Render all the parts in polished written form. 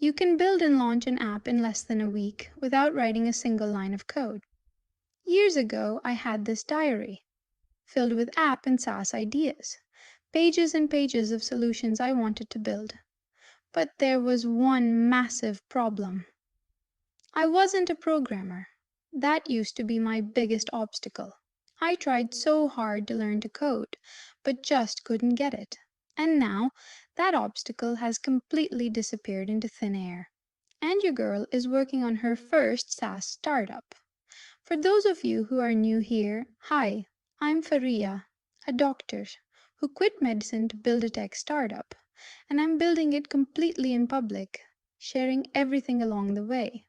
You can build and launch an app in less than a week without writing a single line of code. Years ago, I had this diary filled with app and SaaS ideas, pages and pages of solutions I wanted to build. But there was one massive problem. I wasn't a programmer. That used to be my biggest obstacle. I tried so hard to learn to code, but just couldn't get it. And now, that obstacle has completely disappeared into thin air. And your girl is working on her first SaaS startup. For those of you who are new here, hi, I'm Faria, a doctor who quit medicine to build a tech startup, and I'm building it completely in public, sharing everything along the way.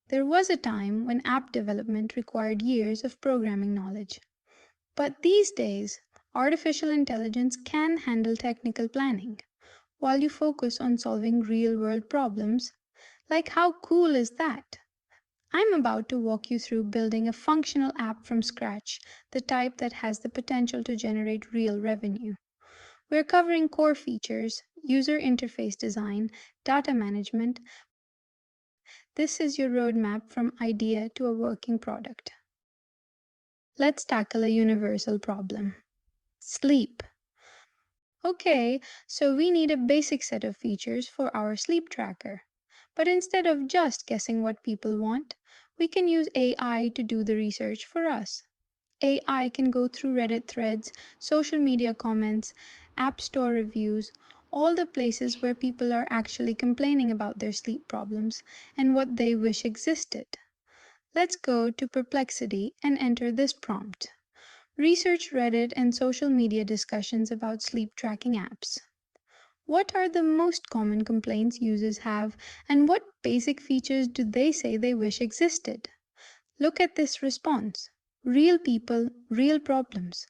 There was a time when app development required years of programming knowledge. But these days, artificial intelligence can handle technical planning while you focus on solving real world problems. Like, how cool is that? I'm about to walk you through building a functional app from scratch, the type that has the potential to generate real revenue. We're covering core features, user interface design, data management. This is your roadmap from idea to a working product. Let's tackle a universal problem: sleep. Okay, so we need a basic set of features for our sleep tracker. But instead of just guessing what people want, we can use AI to do the research for us. AI can go through Reddit threads, social media comments, App Store reviews, all the places where people are actually complaining about their sleep problems and what they wish existed. Let's go to Perplexity and enter this prompt. Research Reddit and social media discussions about sleep tracking apps. What are the most common complaints users have, and what basic features do they say they wish existed? Look at this response: real people, real problems.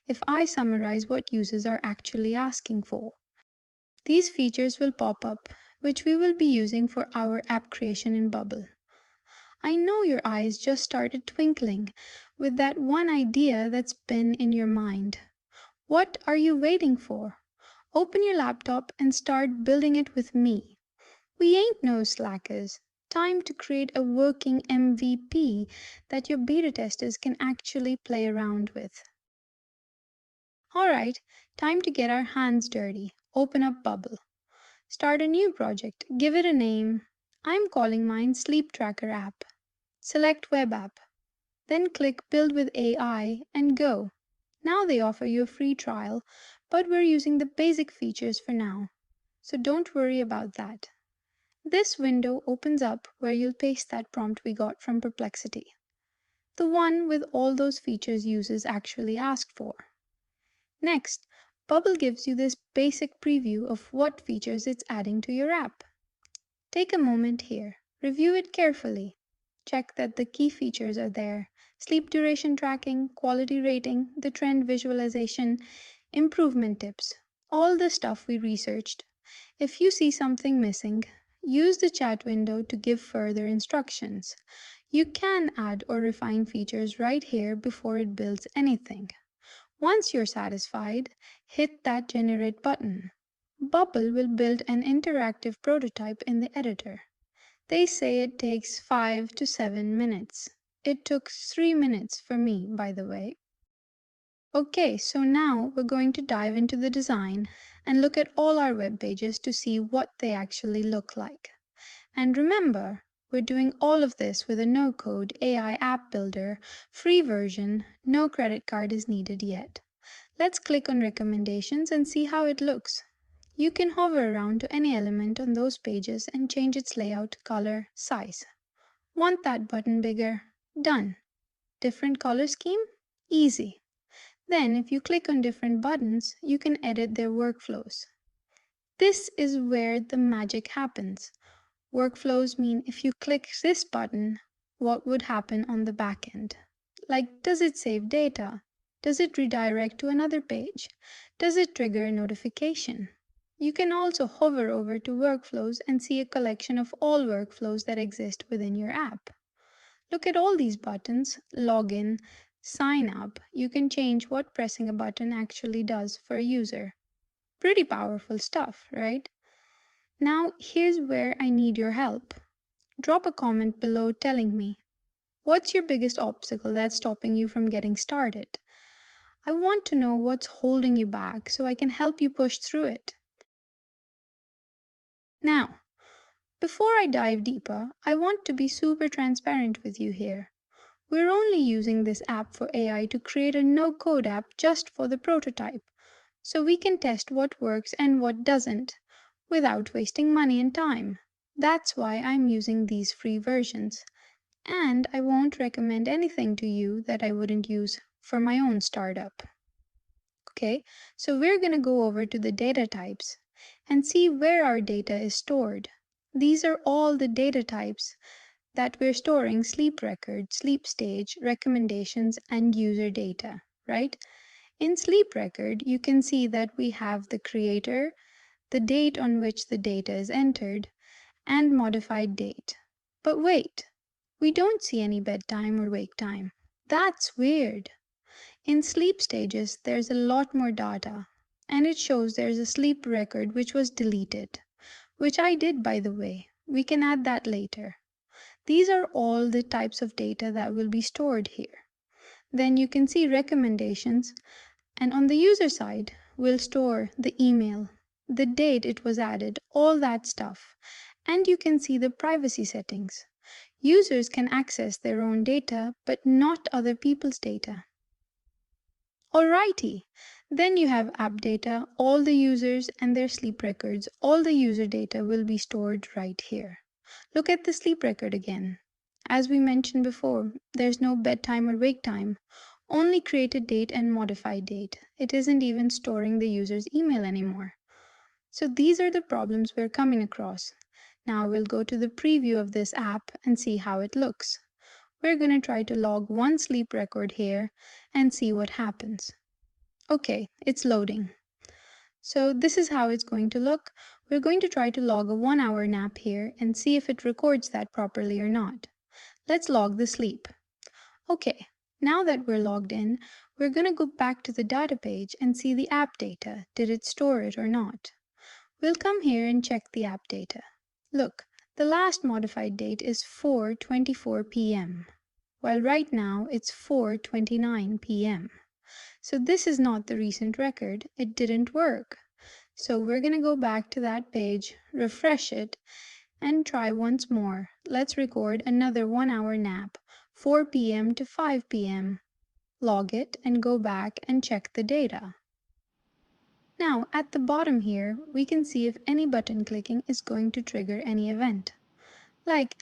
If I summarize what users are actually asking for, these features will pop up, which we will be using for our app creation in Bubble. I know your eyes just started twinkling with that one idea that's been in your mind. What are you waiting for? Open your laptop and start building it with me. We ain't no slackers. Time to create a working MVP that your beta testers can actually play around with. Alright, time to get our hands dirty. Open up Bubble. Start a new project. Give it a name. I'm calling mine Sleep Tracker App. Select Web App. Then click Build with AI and go. Now they offer you a free trial, but we're using the basic features for now, so don't worry about that. This window opens up where you'll paste that prompt we got from Perplexity, the one with all those features users actually asked for. Next, Bubble gives you this basic preview of what features it's adding to your app. Take a moment here, review it carefully. Check that the key features are there: sleep duration tracking, quality rating, the trend visualization, improvement tips, all the stuff we researched. If you see something missing, use the chat window to give further instructions. You can add or refine features right here before it builds anything. Once you're satisfied, hit that generate button. Bubble will build an interactive prototype in the editor. They say it takes 5 to 7 minutes. It took 3 minutes for me, by the way. Okay, so now we're going to dive into the design and look at all our web pages to see what they actually look like. And remember, we're doing all of this with a no-code AI app builder, free version, no credit card is needed yet. Let's click on recommendations and see how it looks. You can hover around to any element on those pages and change its layout, color, size. Want that button bigger? Done. Different color scheme? Easy. Then, if you click on different buttons, you can edit their workflows. This is where the magic happens. Workflows mean if you click this button, what would happen on the back end? Like, does it save data? Does it redirect to another page? Does it trigger a notification? You can also hover over to workflows and see a collection of all workflows that exist within your app. Look at all these buttons: login, sign up. You can change what pressing a button actually does for a user. Pretty powerful stuff, right? Now, here's where I need your help. Drop a comment below telling me, what's your biggest obstacle that's stopping you from getting started? I want to know what's holding you back so I can help you push through it. Now, before I dive deeper, I want to be super transparent with you here. We're only using this app for AI to create a no-code app just for the prototype, so we can test what works and what doesn't, without wasting money and time. That's why I'm using these free versions. And I won't recommend anything to you that I wouldn't use for my own startup. Okay, so we're going to go over to the data types and see where our data is stored. These are all the data types that we're storing: sleep record, sleep stage, recommendations, and user data, right? In sleep record, you can see that we have the creator, the date on which the data is entered, and modified date. But wait, we don't see any bedtime or wake time. That's weird. In sleep stages, there's a lot more data, and it shows there's a sleep record which was deleted, which I did, by the way. We can add that later. These are all the types of data that will be stored here. Then you can see recommendations, and on the user side, we'll store the email, the date it was added, all that stuff. And you can see the privacy settings. Users can access their own data, but not other people's data. Alrighty, then you have app data, all the users and their sleep records. All the user data will be stored right here. Look at the sleep record again. As we mentioned before, there's no bedtime or wake time, only created date and modified date. It isn't even storing the user's email anymore. So these are the problems we're coming across. Now we'll go to the preview of this app and see how it looks. We're going to try to log one sleep record here and see what happens. Okay, it's loading. So this is how it's going to look. We're going to try to log a 1-hour nap here and see if it records that properly or not. Let's log the sleep. Okay, now that we're logged in, we're going to go back to the data page and see the app data. Did it store it or not? We'll come here and check the app data. Look, the last modified date is 4:24 p.m., while right now it's 4:29 p.m. So this is not the recent record. It didn't work. So we're going to go back to that page, refresh it, and try once more. Let's record another 1-hour nap, 4 p.m. to 5 p.m. Log it and go back and check the data. Now, at the bottom here, we can see if any button clicking is going to trigger any event. Like,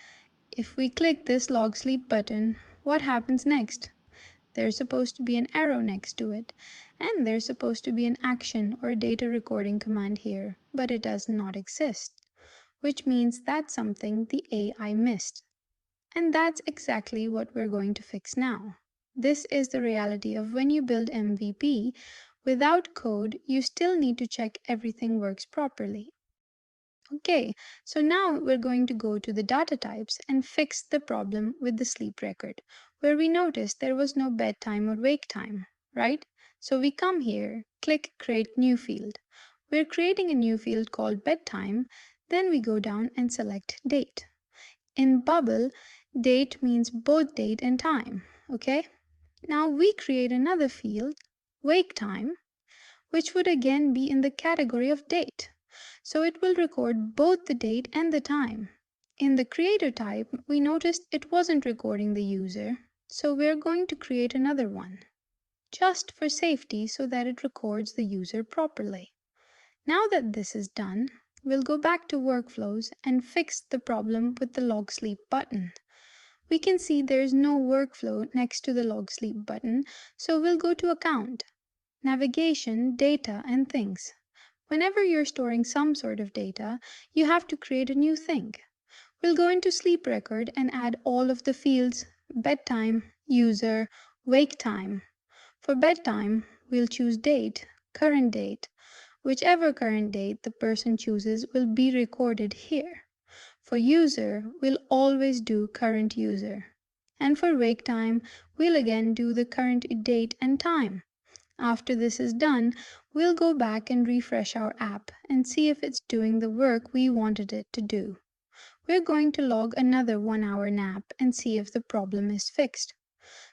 if we click this log sleep button, what happens next? There's supposed to be an arrow next to it, and there's supposed to be an action or data recording command here, but it does not exist, which means that's something the AI missed. And that's exactly what we're going to fix now. This is the reality of when you build MVP. Without code, you still need to check everything works properly. Okay, so now we're going to go to the data types and fix the problem with the sleep record, where we noticed there was no bedtime or wake time, right? So we come here, click Create New Field. We're creating a new field called bedtime, then we go down and select date. In bubble, date means both date and time, okay? Now we create another field, wake time, which would again be in the category of date. So it will record both the date and the time. In the creator type, we noticed it wasn't recording the user, so we're going to create another one, just for safety so that it records the user properly. Now that this is done, we'll go back to workflows and fix the problem with the log sleep button. We can see there's no workflow next to the log sleep button, so we'll go to account, navigation, data, and things. Whenever you're storing some sort of data, you have to create a new thing. We'll go into sleep record and add all of the fields: bedtime, user, wake time. For bedtime, we'll choose date, current date. Whichever current date the person chooses will be recorded here. For user, we'll always do current user. And for wake time, we'll again do the current date and time. After this is done, We'll go back and refresh our app and see if it's doing the work we wanted it to do. We're going to log another 1 hour nap and see if the problem is fixed.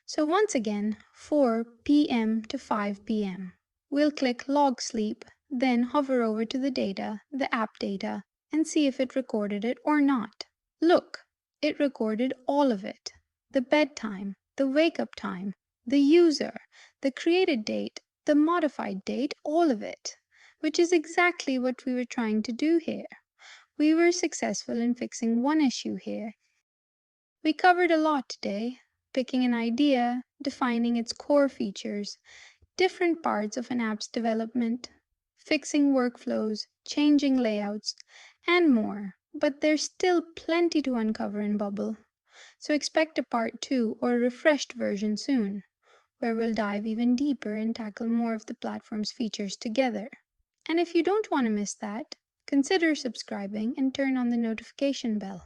So once again, 4 p.m. to 5 p.m. We'll click Log Sleep, then hover over to the data, the app data, and see if it recorded it or not. Look, it recorded all of it. The bedtime, the wake-up time, the user, the created date, the modified date, all of it, which is exactly what we were trying to do here. We were successful in fixing one issue here. We covered a lot today, picking an idea, defining its core features, different parts of an app's development, fixing workflows, changing layouts, and more. But there's still plenty to uncover in Bubble. So expect a part 2 or a refreshed version soon, where we'll dive even deeper and tackle more of the platform's features together. And if you don't want to miss that, consider subscribing and turn on the notification bell.